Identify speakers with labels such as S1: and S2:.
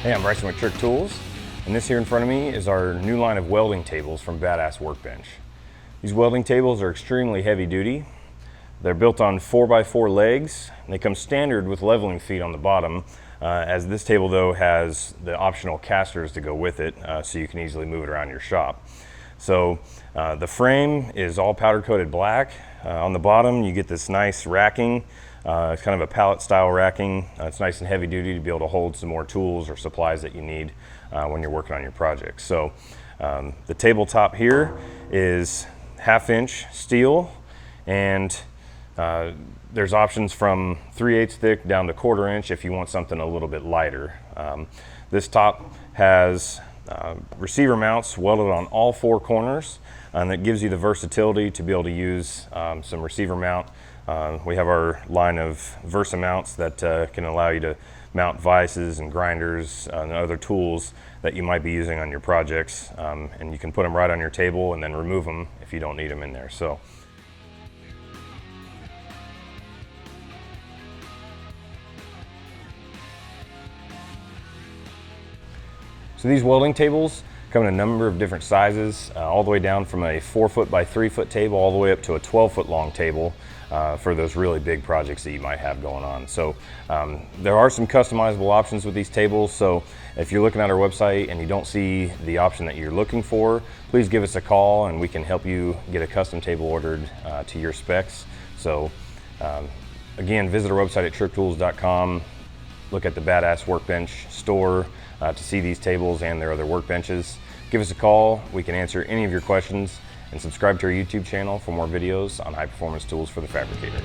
S1: Hey, I'm Bryson with Trick Tools, and this here in front of me is our new line of welding tables from Badass Workbench. These welding tables are extremely heavy duty. They're built on 4x4 legs, and they come standard with leveling feet on the bottom, as this table though has the optional casters to go with it, so you can easily move it around your shop. So the frame is all powder coated black. On the bottom you get this nice racking. It's kind of a pallet style racking. It's nice and heavy duty to be able to hold some more tools or supplies that you need when you're working on your project. So the tabletop here is 1/2" steel, and there's options from 3/8 thick down to 1/4 inch if you want something a little bit lighter. This top has receiver mounts welded on all 4 corners, and that gives you the versatility to be able to use some receiver mount. We have our line of Versa mounts that can allow you to mount vices and grinders and other tools that you might be using on your projects, and you can put them right on your table and then remove them if you don't need them in there. So these welding tables come in a number of different sizes, all the way down from a 4-foot by 3-foot table all the way up to a 12-foot long table for those really big projects that you might have going on. So there are some customizable options with these tables. So if you're looking at our website and you don't see the option that you're looking for, please give us a call and we can help you get a custom table ordered to your specs. So again, visit our website at Trick-Tools.com. Look at the Badass Workbench store to see these tables and their other workbenches. Give us a call, we can answer any of your questions, and subscribe to our YouTube channel for more videos on high performance tools for the fabricator.